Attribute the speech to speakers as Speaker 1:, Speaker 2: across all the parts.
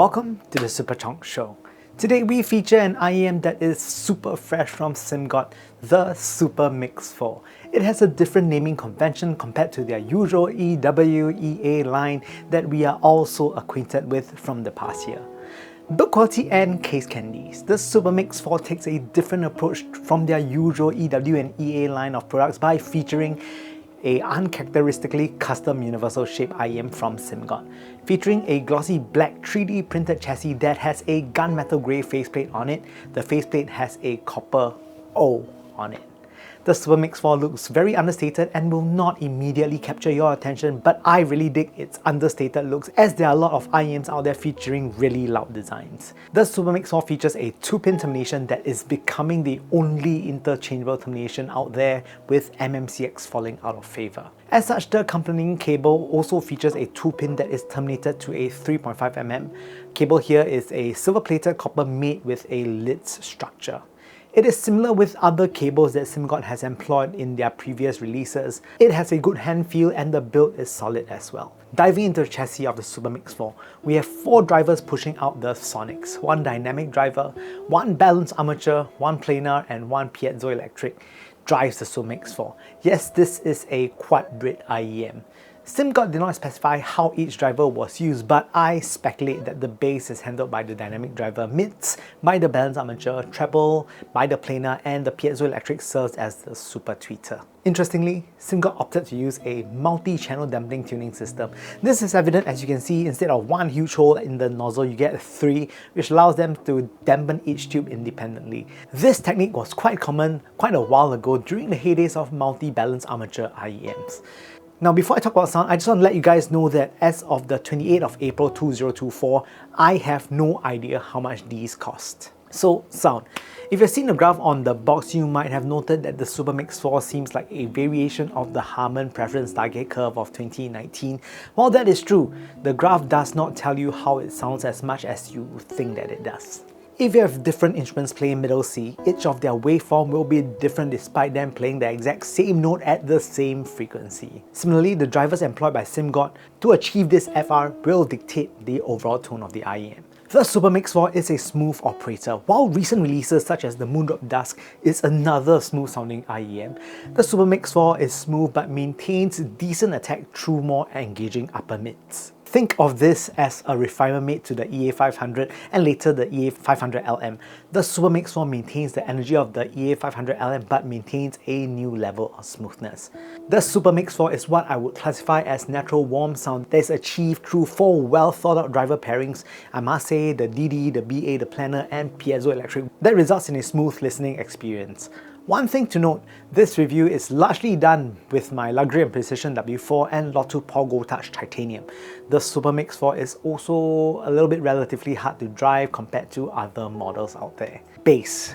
Speaker 1: Welcome to the Super Chonk Show. Today we feature an IEM that is super fresh from SIMGOT, the SUPERMIX4. It has a different naming convention compared to their usual EWEA line that we are also acquainted with from the past year. Build quality and case candies. The SUPERMIX4 takes a different approach from their usual EW and EA line of products by featuring a uncharacteristically custom universal shape IEM from SIMGOT, featuring a glossy black 3D printed chassis that has a gunmetal grey faceplate on it. The faceplate has a copper O on it. The SUPERMIX4 looks very understated and will not immediately capture your attention, but I really dig its understated looks as there are a lot of IEMs out there featuring really loud designs. The SUPERMIX4 features a 2-pin termination that is becoming the only interchangeable termination out there, with MMCX falling out of favour. As such, the accompanying cable also features a 2-pin that is terminated to a 3.5mm. Cable here is a silver-plated copper made with a Litz structure. It is similar with other cables that SIMGOT has employed in their previous releases. It has a good hand feel and the build is solid as well. Diving into the chassis of the SUPERMIX4, we have 4 drivers pushing out the sonics, 1 dynamic driver, 1 balanced armature, 1 planar and 1 piezoelectric drives the SUPERMIX4. Yes, this is a quad-bridge IEM. SIMGOT did not specify how each driver was used, but I speculate that the bass is handled by the dynamic driver, mids by the balanced armature, treble by the planar, and the piezoelectric serves as the super tweeter. Interestingly, SIMGOT opted to use a multi-channel dampening tuning system. This is evident as you can see, instead of 1 huge hole in the nozzle, you get 3, which allows them to dampen each tube independently. This technique was quite common quite a while ago during the heydays of multi-balanced armature IEMs. Now, before I talk about sound, I just want to let you guys know that as of the 28th of April 2024, I have no idea how much these cost. So, sound. If you've seen the graph on the box, you might have noted that the SUPERMIX4 seems like a variation of the Harman preference target curve of 2019. While that is true, the graph does not tell you how it sounds as much as you think that it does. If you have different instruments playing middle C, each of their waveform will be different despite them playing the exact same note at the same frequency. Similarly, the drivers employed by SIMGOT to achieve this FR will dictate the overall tone of the IEM. The SUPERMIX4 is a smooth operator, while recent releases such as the Moondrop Dusk is another smooth sounding IEM. The SUPERMIX4 is smooth but maintains decent attack through more engaging upper mids. Think of this as a refinement made to the EA500 and later the EA500LM. The SUPERMIX4 maintains the energy of the EA500LM but maintains a new level of smoothness. The SUPERMIX4 is what I would classify as natural warm sound that is achieved through 4 well thought out driver pairings. I must say the DD, the BA, the planar and piezoelectric that results in a smooth listening experience. One thing to note, this review is largely done with my Luxury and Precision W4 and Lotto Paul Gold Touch Titanium. The SUPERMIX4 is also a little bit relatively hard to drive compared to other models out there. Bass.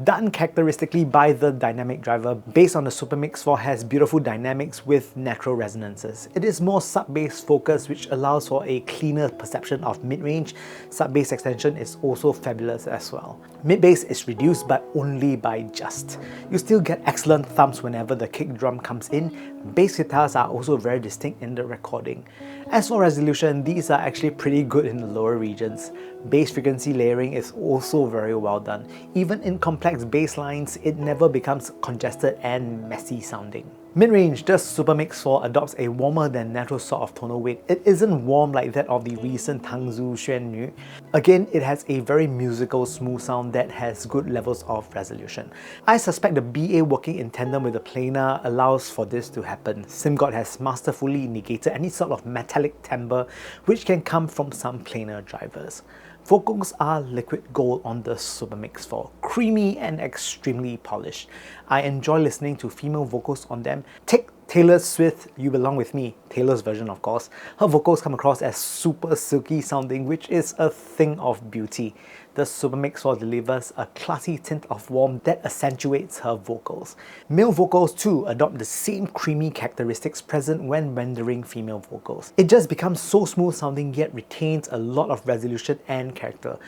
Speaker 1: Done characteristically by the dynamic driver, bass on the SUPERMIX4 has beautiful dynamics with natural resonances. It is more sub-bass focused, which allows for a cleaner perception of mid-range. Sub-bass extension is also fabulous as well. Mid-bass is reduced but only by just. You still get excellent thumps whenever the kick drum comes in. Bass guitars are also very distinct in the recording. As for resolution, these are actually pretty good in the lower regions. Bass frequency layering is also very well done. Even in complex bass lines, it never becomes congested and messy sounding. Mid-range, the SUPERMIX4 adopts a warmer than natural sort of tonal weight. It isn't warm like that of the recent Tangzhou Xuanyu. Again, it has a very musical smooth sound that has good levels of resolution. I suspect the BA working in tandem with the planar allows for this to happen. SIMGOT has masterfully negated any sort of metallic timbre which can come from some planar drivers. Vocals are liquid gold on the SUPERMIX4, creamy and extremely polished. I enjoy listening to female vocals on them. Take Taylor Swift, You Belong With Me, Taylor's version of course. Her vocals come across as super silky sounding, which is a thing of beauty. The SUPERMIX4 delivers a classy tint of warmth that accentuates her vocals. Male vocals too adopt the same creamy characteristics present when rendering female vocals. It just becomes so smooth sounding yet retains a lot of resolution and character.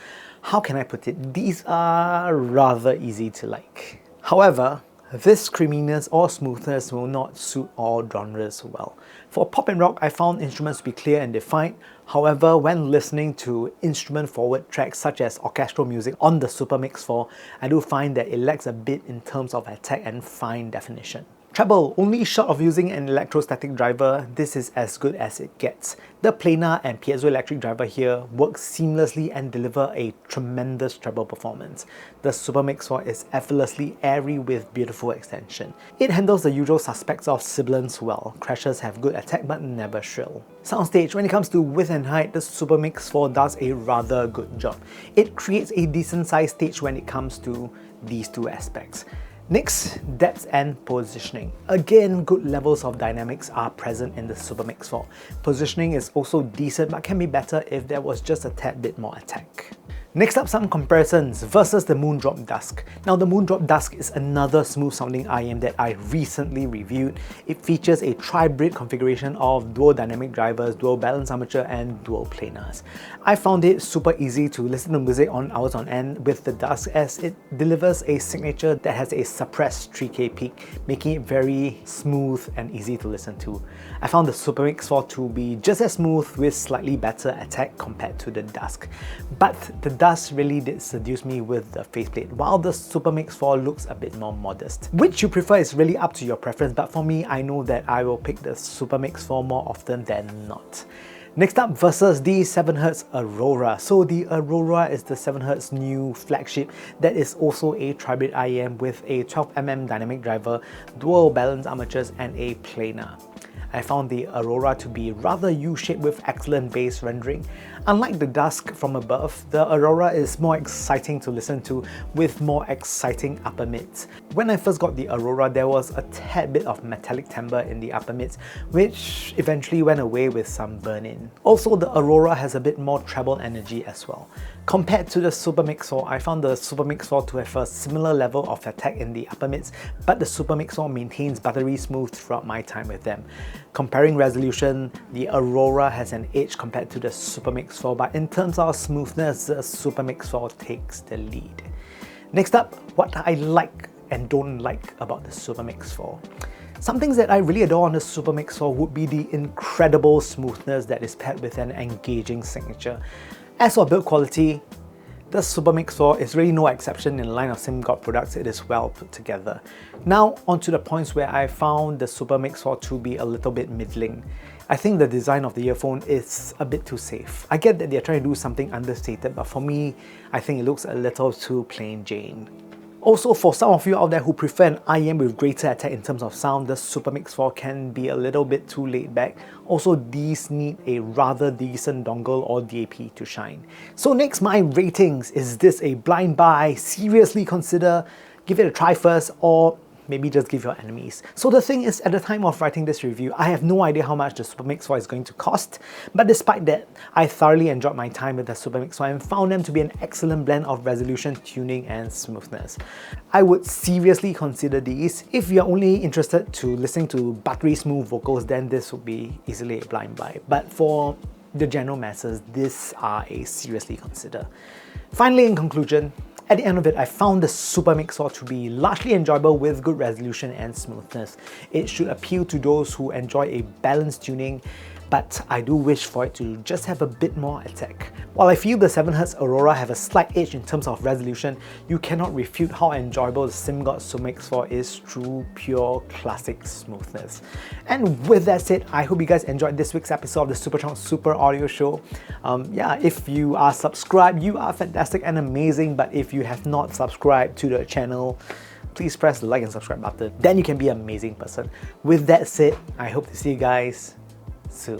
Speaker 1: How can I put it? These are rather easy to like. However, this creaminess or smoothness will not suit all genres well. For pop and rock, I found instruments to be clear and defined. However, when listening to instrument-forward tracks such as orchestral music on the SuperMix4, I do find that it lacks a bit in terms of attack and fine definition. Treble, only short of using an electrostatic driver, this is as good as it gets. The planar and piezoelectric driver here work seamlessly and deliver a tremendous treble performance. The SuperMix4 is effortlessly airy with beautiful extension. It handles the usual suspects of sibilance well. Crashes have good attack but never shrill. Soundstage, when it comes to width and height, the SuperMix4 does a rather good job. It creates a decent sized stage when it comes to these two aspects. Next, depth and positioning. Again, good levels of dynamics are present in the SuperMix4. Positioning is also decent but can be better if there was just a tad bit more attack. Next up, some comparisons versus the Moondrop Dusk. Now, the Moondrop Dusk is another smooth sounding IEM that I recently reviewed. It features a tri-brid configuration of dual dynamic drivers, dual balance armature and dual planars. I found it super easy to listen to music on hours on end with the Dusk, as it delivers a signature that has a suppressed 3K peak, making it very smooth and easy to listen to. I found the SuperMix4 to be just as smooth with slightly better attack compared to the Dusk. But the Dusk really did seduce me with the faceplate, while the SuperMix4 looks a bit more modest. Which you prefer is really up to your preference, but for me, I know that I will pick the SuperMix4 more often than not. Next up, versus the 7Hz Aurora. So the Aurora is the 7Hz new flagship that is also a tri-brid IEM with a 12mm dynamic driver, dual balance armatures and a planar. I found the Aurora to be rather U-shaped with excellent bass rendering. Unlike the Dusk from above, the Aurora is more exciting to listen to with more exciting upper mids. When I first got the Aurora, there was a tad bit of metallic timbre in the upper mids, which eventually went away with some burn-in. Also, the Aurora has a bit more treble energy as well. Compared to the SuperMix4, I found the SuperMix4 to have a similar level of attack in the upper mids, but the SuperMix4 maintains buttery smooth throughout my time with them. Comparing resolution, the Aurora has an edge compared to the SuperMix4, but in terms of smoothness, the SuperMix4 takes the lead. Next up, what I like and don't like about the SuperMix4. Some things that I really adore on the SuperMix4 would be the incredible smoothness that is paired with an engaging signature. As for build quality, the SuperMix4 is really no exception in the line of SIMGOT products. It is well put together. Now, onto the points where I found the SuperMix4 to be a little bit middling. I think the design of the earphone is a bit too safe. I get that they're trying to do something understated, but for me, I think it looks a little too plain Jane. Also, for some of you out there who prefer an IEM with greater attack in terms of sound, the SuperMix4 can be a little bit too laid back. Also, these need a rather decent dongle or DAP to shine. So next, my ratings. Is this a blind buy? Seriously consider, give it a try first, or maybe just give your enemies. So the thing is, at the time of writing this review, I have no idea how much the SuperMix4 is going to cost, but despite that, I thoroughly enjoyed my time with the SuperMix4 and found them to be an excellent blend of resolution, tuning and smoothness. I would seriously consider these. If you're only interested to listening to buttery smooth vocals, then this would be easily a blind buy. But for the general masses, these are a seriously consider. Finally, in conclusion, at the end of it, I found the SuperMix4 to be largely enjoyable with good resolution and smoothness. It should appeal to those who enjoy a balanced tuning, but I do wish for it to just have a bit more attack. While I feel the 7Hz Aurora have a slight edge in terms of resolution, you cannot refute how enjoyable the SIMGOT SUPERMIX4 is through pure classic smoothness. And with that said, I hope you guys enjoyed this week's episode of the Superchunk Super Audio Show. Yeah, if you are subscribed, you are fantastic and amazing, but if you have not subscribed to the channel, please press the like and subscribe button. Then you can be an amazing person. With that said, I hope to see you guys soon.